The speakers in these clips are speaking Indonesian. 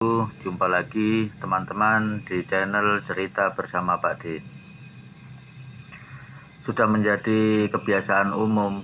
Jumpa lagi teman-teman di channel Cerita Bersama Pak D. Sudah menjadi kebiasaan umum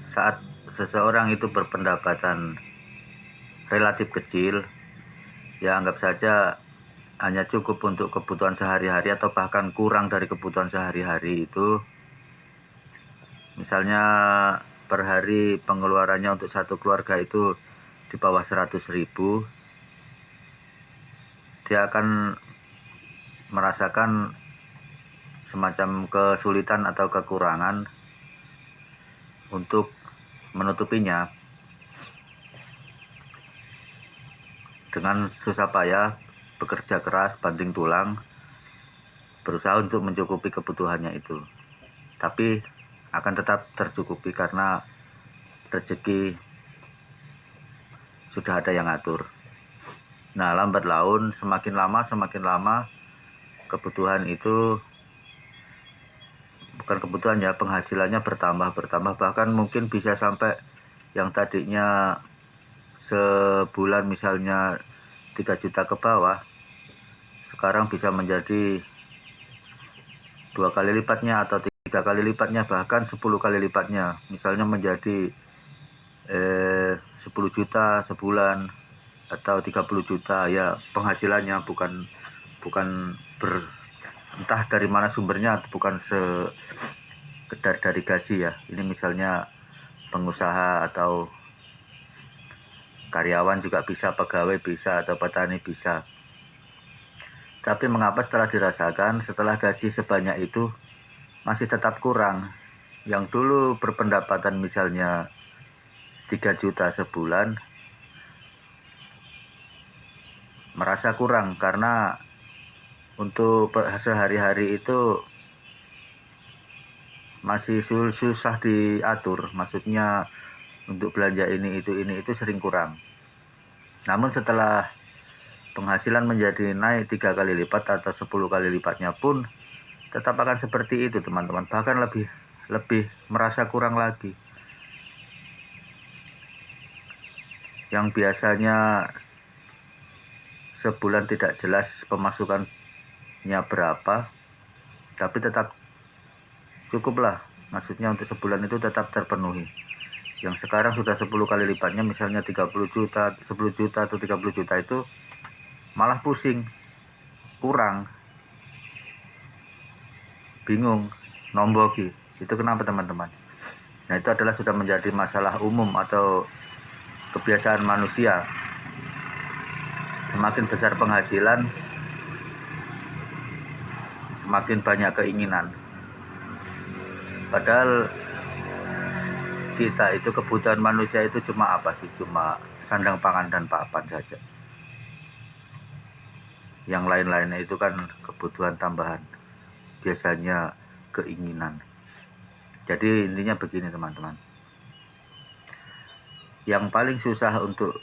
saat seseorang itu berpendapatan relatif kecil, ya anggap saja hanya cukup untuk kebutuhan sehari-hari atau bahkan kurang dari kebutuhan sehari-hari itu. Misalnya per hari pengeluarannya untuk satu keluarga itu di bawah 100.000, dia akan merasakan semacam kesulitan atau kekurangan untuk menutupinya dengan susah payah, bekerja keras, banting tulang, berusaha untuk mencukupi kebutuhannya itu. Tapi akan tetap tercukupi karena rezeki sudah ada yang ngatur. Nah, lambat laun semakin lama kebutuhan itu, bukan kebutuhan ya, penghasilannya bertambah, bahkan mungkin bisa sampai yang tadinya sebulan misalnya 3 juta ke bawah, sekarang bisa menjadi 2 kali lipatnya atau 3 kali lipatnya, bahkan 10 kali lipatnya, misalnya menjadi 10 juta sebulan atau 30 juta ya penghasilannya, bukan entah dari mana sumbernya, bukan sekedar dari gaji ya. Ini misalnya pengusaha atau karyawan juga bisa, pegawai bisa, atau petani bisa. Tapi mengapa setelah dirasakan, setelah gaji sebanyak itu masih tetap kurang? Yang dulu berpendapatan misalnya 3 juta sebulan merasa kurang karena untuk sehari-hari itu masih susah diatur, maksudnya untuk belanja ini itu sering kurang. Namun setelah penghasilan menjadi naik 3 kali lipat atau 10 kali lipatnya pun tetap akan seperti itu teman-teman, bahkan lebih merasa kurang lagi. Yang biasanya sebulan tidak jelas pemasukannya berapa, tapi tetap cukup lah, maksudnya untuk sebulan itu tetap terpenuhi. Yang sekarang sudah 10 kali lipatnya, misalnya 30 juta, 10 juta atau 30 juta, itu malah pusing, kurang, bingung, nomboki. Itu kenapa teman-teman? Nah, itu adalah sudah menjadi masalah umum atau kebiasaan manusia. Semakin besar penghasilan, semakin banyak keinginan. Padahal kita itu, kebutuhan manusia itu cuma apa sih? Cuma sandang pangan dan papan saja. Yang lain-lainnya itu kan kebutuhan tambahan, biasanya keinginan. Jadi intinya begini teman-teman, yang paling susah untuk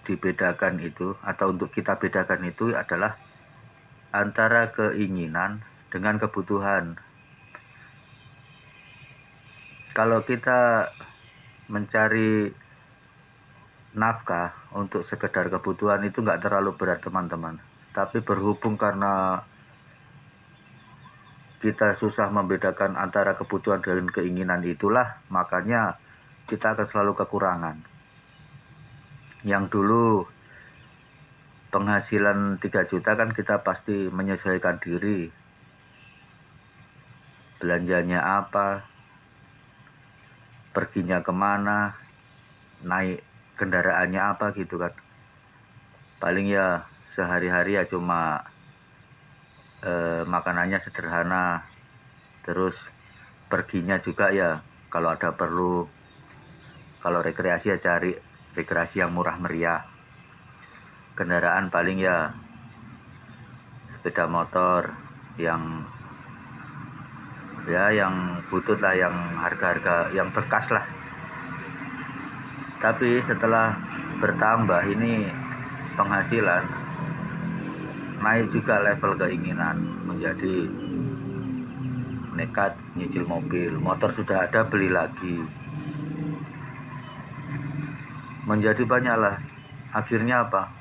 dibedakan itu, atau untuk kita bedakan itu, adalah antara keinginan dengan kebutuhan. Kalau kita mencari nafkah untuk sekedar kebutuhan itu nggak terlalu berat teman-teman, tapi berhubung karena kita susah membedakan antara kebutuhan dan keinginan, itulah makanya kita akan selalu kekurangan. Yang dulu penghasilan 3 juta kan kita pasti menyesuaikan diri, belanjanya apa, perginya kemana, naik kendaraannya apa gitu kan. Paling ya sehari-hari ya cuma makanannya sederhana, terus perginya juga ya kalau ada perlu, kalau rekreasi ya cari rekreasi yang murah meriah. Kendaraan paling ya sepeda motor yang butut lah, yang harga-harga yang bekas lah. Tapi setelah bertambah ini penghasilan, naik juga level keinginan, menjadi nekat nyicil mobil, motor sudah ada beli lagi, menjadi banyak lah. Akhirnya apa?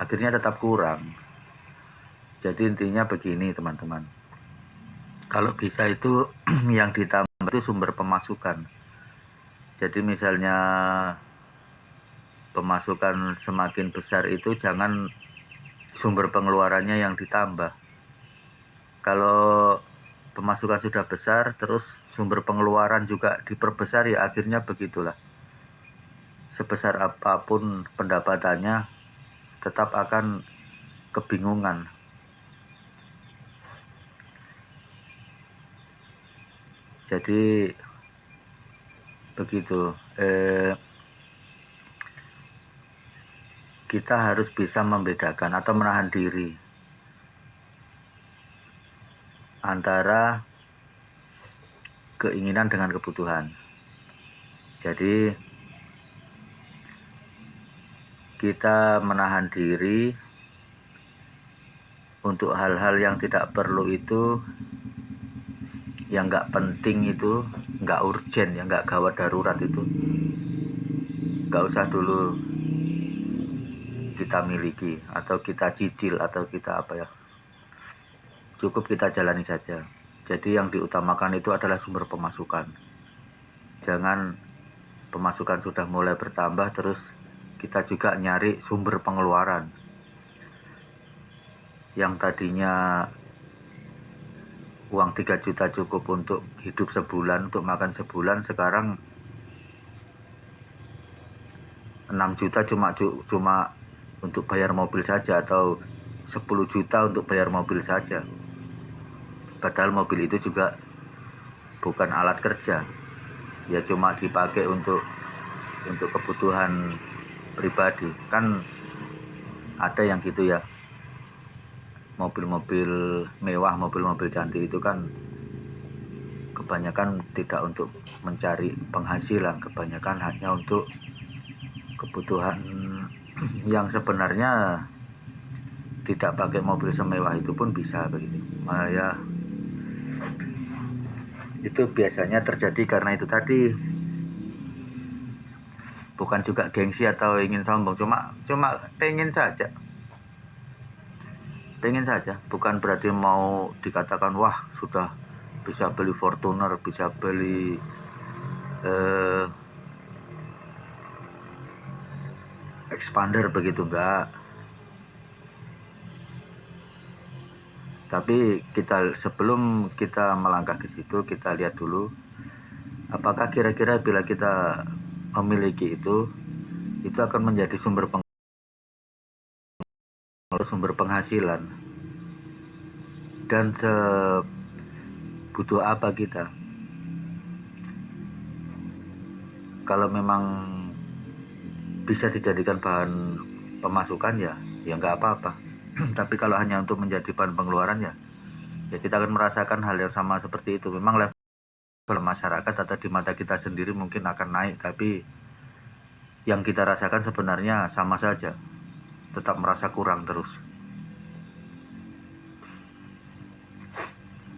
akhirnya tetap kurang. Jadi intinya begini teman-teman, kalau bisa itu yang ditambah itu sumber pemasukan. Jadi misalnya pemasukan semakin besar itu jangan sumber pengeluarannya yang ditambah. Kalau pemasukan sudah besar terus sumber pengeluaran juga diperbesar, ya akhirnya begitulah. Sebesar apapun pendapatannya tetap akan kebingungan. Jadi begitu, kita harus bisa membedakan atau menahan diri antara keinginan dengan kebutuhan. Jadi kita menahan diri untuk hal-hal yang tidak perlu itu, yang nggak penting itu, nggak urgent, yang nggak gawat darurat itu, nggak usah dulu kita miliki atau kita cicil atau kita apa ya, cukup kita jalani saja. Jadi yang diutamakan itu adalah sumber pemasukan. Jangan pemasukan sudah mulai bertambah terus kita juga nyari sumber pengeluaran. Yang tadinya uang 3 juta cukup untuk hidup sebulan, untuk makan sebulan, sekarang 6 juta cuma untuk bayar mobil saja, atau 10 juta untuk bayar mobil saja. Padahal mobil itu juga bukan alat kerja, ya cuma dipakai untuk kebutuhan pribadi. Kan ada yang gitu ya, mobil-mobil mewah, mobil-mobil cantik itu kan kebanyakan tidak untuk mencari penghasilan, kebanyakan hanya untuk kebutuhan yang sebenarnya tidak pakai mobil semewah itu pun bisa begitu. Ya itu biasanya terjadi karena itu tadi, bukan juga gengsi atau ingin sombong, cuma pengen saja, bukan berarti mau dikatakan wah sudah bisa beli Fortuner, bisa beli expander begitu, enggak. Tapi sebelum kita melangkah ke situ, kita lihat dulu apakah kira-kira bila kita memiliki itu akan menjadi sumber penghasilan, dan sebutuh apa kita. Kalau memang bisa dijadikan bahan pemasukan ya nggak apa-apa. Tapi kalau hanya untuk menjadi bahan pengeluaran ya kita akan merasakan hal yang sama seperti itu. Memang level masyarakat atau di mata kita sendiri mungkin akan naik, tapi yang kita rasakan sebenarnya sama saja, tetap merasa kurang terus.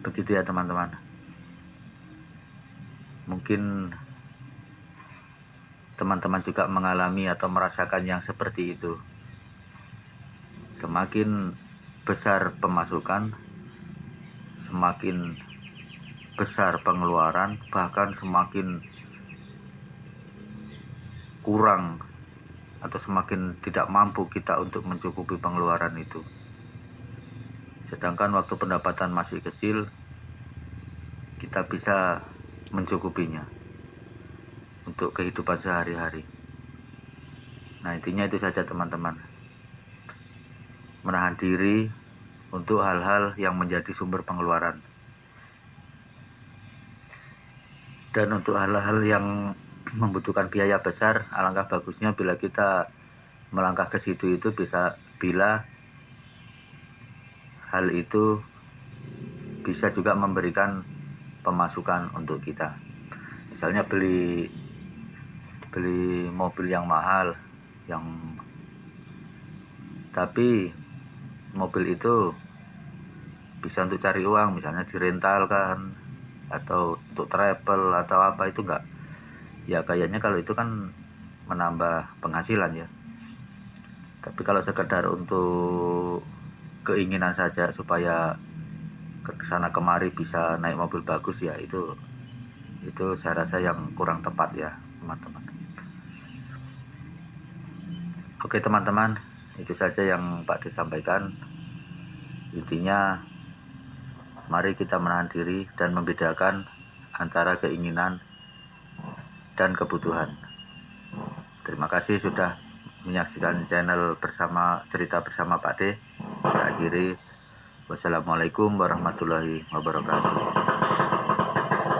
Begitu ya teman-teman. Mungkin teman-teman juga mengalami atau merasakan yang seperti itu. Semakin besar pemasukan, semakin besar pengeluaran, bahkan semakin kurang atau semakin tidak mampu kita untuk mencukupi pengeluaran itu. Sedangkan waktu pendapatan masih kecil, kita bisa mencukupinya untuk kehidupan sehari-hari. Nah intinya itu saja teman-teman, menahan diri untuk hal-hal yang menjadi sumber pengeluaran. Dan untuk hal-hal yang membutuhkan biaya besar, alangkah bagusnya bila kita melangkah ke situ itu bila hal itu bisa juga memberikan pemasukan untuk kita. Misalnya beli mobil yang mahal, tapi mobil itu bisa untuk cari uang, misalnya dirental kan, atau untuk travel atau apa, itu enggak. Ya kayaknya kalau itu kan menambah penghasilan ya. Tapi kalau sekedar untuk keinginan saja supaya ke sana kemari bisa naik mobil bagus, ya itu saya rasa yang kurang tepat ya teman-teman. Oke teman-teman, itu saja yang Pak D sampaikan. Intinya mari kita menahan diri dan membedakan antara keinginan dan kebutuhan. Terima kasih sudah menyaksikan channel cerita bersama Pak D. Saya akhiri. Wassalamualaikum warahmatullahi wabarakatuh.